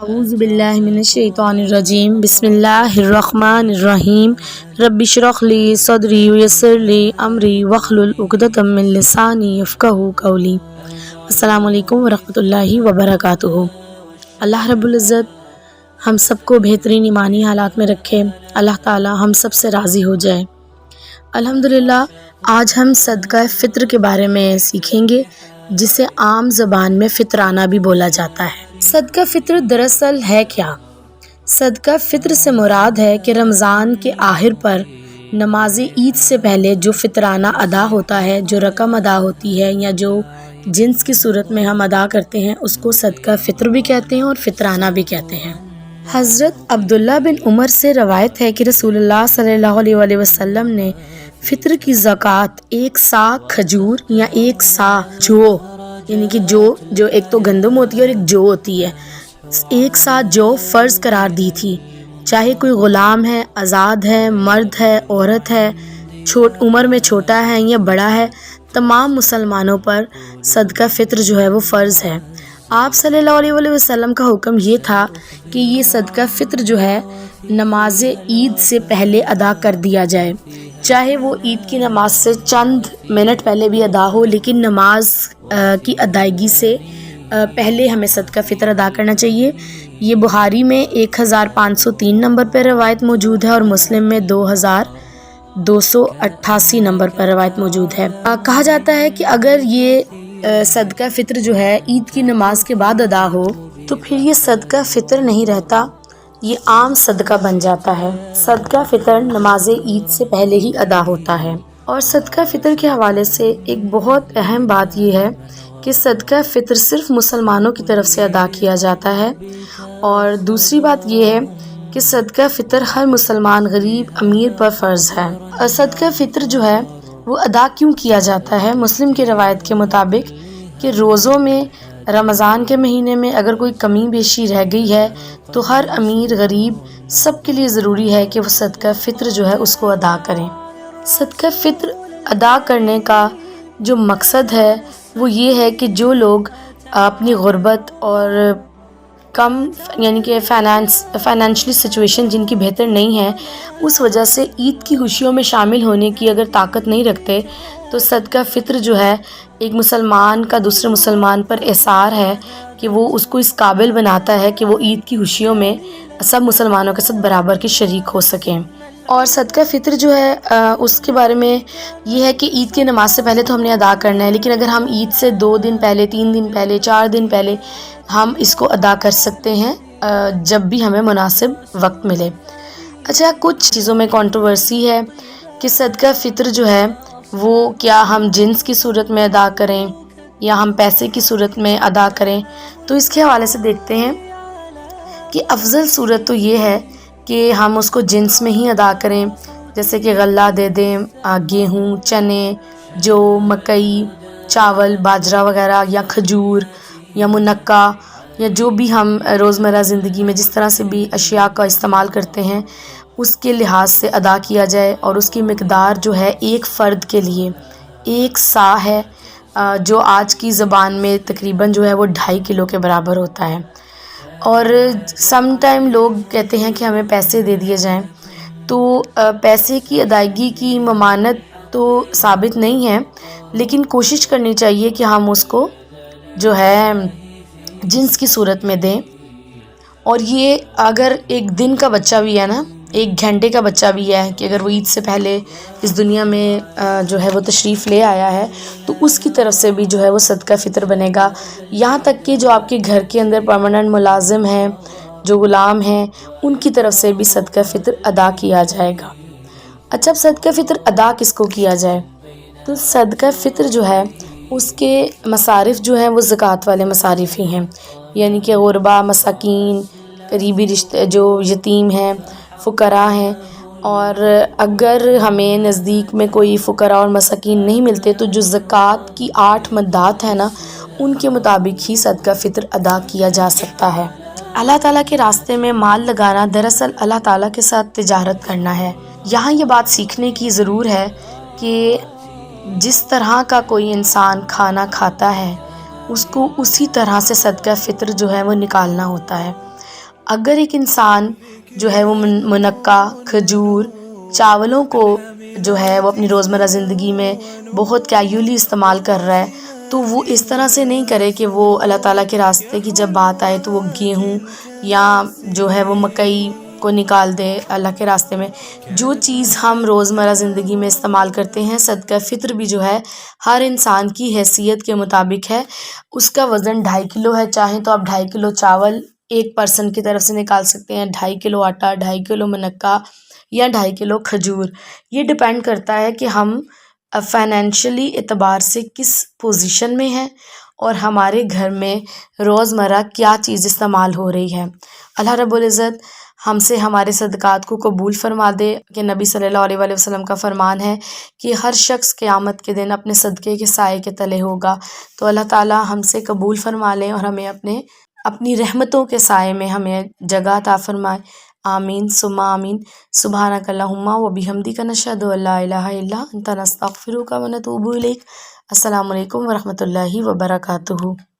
اعوذ باللہ من الشیطان الرجیم بسم اللہ الرحمن الرحیم رب اشرح لی صدری ویسر لی امری واحلل عقدۃ من لسانی یفقہوا قولی۔ السلام علیکم ورحمۃ اللہ وبرکاتہ۔ اللہ رب العزت ہم سب کو بہترین ایمانی حالات میں رکھے، اللہ تعالی ہم سب سے راضی ہو جائے۔ الحمدللہ آج ہم صدقہ فطر کے بارے میں سیکھیں گے، جسے عام زبان میں فطرانہ بھی بولا جاتا ہے۔ صدقہ فطر دراصل ہے کیا؟ صدقہ فطر سے مراد ہے کہ رمضان کے آخر پر نماز عید سے پہلے جو فطرانہ ادا ہوتا ہے، جو رقم ادا ہوتی ہے یا جو جنس کی صورت میں ہم ادا کرتے ہیں، اس کو صدقہ فطر بھی کہتے ہیں اور فطرانہ بھی کہتے ہیں۔ حضرت عبداللہ بن عمر سے روایت ہے کہ رسول اللہ صلی اللہ علیہ وسلم نے فطر کی زکوٰۃ 1 سا کھجور یا 1 سا جو، یعنی کہ جو ایک تو گندم ہوتی ہے اور ایک جو ہوتی ہے، 1 سا جو فرض قرار دی تھی، چاہے کوئی غلام ہے، آزاد ہے، مرد ہے، عورت ہے، عمر میں چھوٹا ہے یا بڑا ہے، تمام مسلمانوں پر صدقہ فطر جو ہے وہ فرض ہے۔ آپ صلی اللہ علیہ وسلم کا حکم یہ تھا کہ یہ صدقہ فطر جو ہے نماز عید سے پہلے ادا کر دیا جائے، چاہے وہ عید کی نماز سے چند منٹ پہلے بھی ادا ہو، لیکن نماز کی ادائیگی سے پہلے ہمیں صدقہ فطر ادا کرنا چاہیے۔ یہ بخاری میں 1503 نمبر پر روایت موجود ہے اور مسلم میں 2288 نمبر پر روایت موجود ہے۔ کہا جاتا ہے کہ اگر یہ صدقہ فطر جو ہے عید کی نماز کے بعد ادا ہو تو پھر یہ صدقہ فطر نہیں رہتا، یہ عام صدقہ بن جاتا ہے۔ صدقہ فطر نماز عید سے پہلے ہی ادا ہوتا ہے۔ اور صدقہ فطر کے حوالے سے ایک بہت اہم بات یہ ہے کہ صدقہ فطر صرف مسلمانوں کی طرف سے ادا کیا جاتا ہے، اور دوسری بات یہ ہے کہ صدقہ فطر ہر مسلمان غریب امیر پر فرض ہے۔ اور صدقہ فطر جو ہے وہ ادا کیوں کیا جاتا ہے؟ مسلم کی روایت کے مطابق کہ روزوں میں رمضان کے مہینے میں اگر کوئی کمی بیشی رہ گئی ہے تو ہر امیر غریب سب کے لیے ضروری ہے کہ وہ صدقہ فطر جو ہے اس کو ادا کریں۔ صدقہ فطر ادا کرنے کا جو مقصد ہے وہ یہ ہے کہ جو لوگ اپنی غربت اور کم یعنی کہ فائنینشلی سچویشن جن کی بہتر نہیں ہے، اس وجہ سے عید کی خوشیوں میں شامل ہونے کی اگر طاقت نہیں رکھتے، تو صدقہ فطر جو ہے ایک مسلمان کا دوسرے مسلمان پر احسار ہے کہ وہ اس کو اس قابل بناتا ہے کہ وہ عید کی خوشیوں میں سب مسلمانوں کے ساتھ برابر کے شریک ہو سکیں۔ اور صدقہ فطر جو ہے اس کے بارے میں یہ ہے کہ عید کی نماز سے پہلے تو ہم نے ادا کرنا ہے، لیکن اگر ہم عید سے 2 دن پہلے، 3 دن پہلے، 4 دن پہلے ہم اس کو ادا کر سکتے ہیں جب بھی ہمیں مناسب وقت ملے۔ اچھا، کچھ چیزوں میں کنٹروورسی ہے کہ صدقہ فطر جو ہے وہ کیا ہم جنس کی صورت میں ادا کریں یا ہم پیسے کی صورت میں ادا کریں۔ تو اس کے حوالے سے دیکھتے ہیں کہ افضل صورت تو یہ ہے کہ ہم اس کو جنس میں ہی ادا کریں، جیسے کہ غلہ دے دیں، گیہوں، چنے، جو، مکئی، چاول، باجرہ وغیرہ، یا کھجور یا منقع، یا جو بھی ہم روزمرہ زندگی میں جس طرح سے بھی اشیاء کا استعمال کرتے ہیں اس کے لحاظ سے ادا کیا جائے، اور اس کی مقدار جو ہے ایک فرد کے لیے 1 سا ہے، جو آج کی زبان میں تقریباً جو ہے وہ 2.5 کلو کے برابر ہوتا ہے۔ اور سم ٹائم لوگ کہتے ہیں کہ ہمیں پیسے دے دیے جائیں، تو پیسے کی ادائیگی کی ممانعت تو ثابت نہیں ہے، لیکن کوشش کرنی چاہیے کہ ہم اس کو جو ہے جنس کی صورت میں دیں۔ اور یہ اگر ایک دن کا بچہ بھی ہے نا، 1 گھنٹے کا بچہ بھی ہے کہ اگر وہ عید سے پہلے اس دنیا میں جو ہے وہ تشریف لے آیا ہے تو اس کی طرف سے بھی جو ہے وہ صدقہ فطر بنے گا۔ یہاں تک کہ جو آپ کے گھر کے اندر پرماننٹ ملازم ہیں، جو غلام ہیں، ان کی طرف سے بھی صدقہ فطر ادا کیا جائے گا۔ اچھا، صدقہ فطر ادا کس کو کیا جائے؟ تو صدقہ فطر جو ہے اس کے مصارف جو ہیں وہ زکوٰۃ والے مصارف ہی ہیں، یعنی کہ غربا، مساکین، قریبی رشتے، جو یتیم ہیں، فقراء ہیں۔ اور اگر ہمیں نزدیک میں کوئی فقراء اور مساکین نہیں ملتے تو جو زکوٰۃ کی 8 مدات ہیں نا، ان کے مطابق ہی صدقہ فطر ادا کیا جا سکتا ہے۔ اللہ تعالیٰ کے راستے میں مال لگانا دراصل اللہ تعالیٰ کے ساتھ تجارت کرنا ہے۔ یہاں یہ بات سیکھنے کی ضرور ہے کہ جس طرح کا کوئی انسان کھانا کھاتا ہے اس کو اسی طرح سے صدقہ فطر جو ہے وہ نکالنا ہوتا ہے۔ اگر ایک انسان جو ہے وہ منقع، کھجور، چاولوں کو جو ہے وہ اپنی روزمرہ زندگی میں بہت کیجولی استعمال کر رہا ہے، تو وہ اس طرح سے نہیں کرے کہ وہ اللہ تعالیٰ کے راستے کی جب بات آئے تو وہ گیہوں یا جو ہے وہ مکئی کو نکال دے اللہ کے راستے میں۔ جو چیز ہم روزمرہ زندگی میں استعمال کرتے ہیں، صدقہ فطر بھی جو ہے ہر انسان کی حیثیت کے مطابق ہے۔ اس کا وزن 2.5 کلو ہے، چاہیں تو آپ 2.5 کلو چاول ایک پرسن کی طرف سے نکال سکتے ہیں، 2.5 کلو آٹا، 2.5 کلو منقع یا 2.5 کلو کھجور۔ یہ ڈیپینڈ کرتا ہے کہ ہم فائنینشلی اعتبار سے کس پوزیشن میں ہیں اور ہمارے گھر میں روزمرہ کیا چیز استعمال ہو رہی ہے۔ اللہ رب العزت ہم سے ہمارے صدقات کو قبول فرما دے کہ نبی صلی اللہ علیہ وآلہ وسلم کا فرمان ہے کہ ہر شخص قیامت کے دن اپنے صدقے کے سائے کے تلے ہوگا۔ تو اللہ تعالیٰ ہم سے قبول فرما لیں اور ہمیں اپنی رحمتوں کے سائے میں ہمیں جگہ عطا فرمائے۔ آمین ثم آمین۔ سبحانک اللہم و بحمدک نشہد ان لا الہ الا انت نستغفرک و نتوب الیک۔ السلام علیکم ورحمۃ اللہ وبرکاتہ۔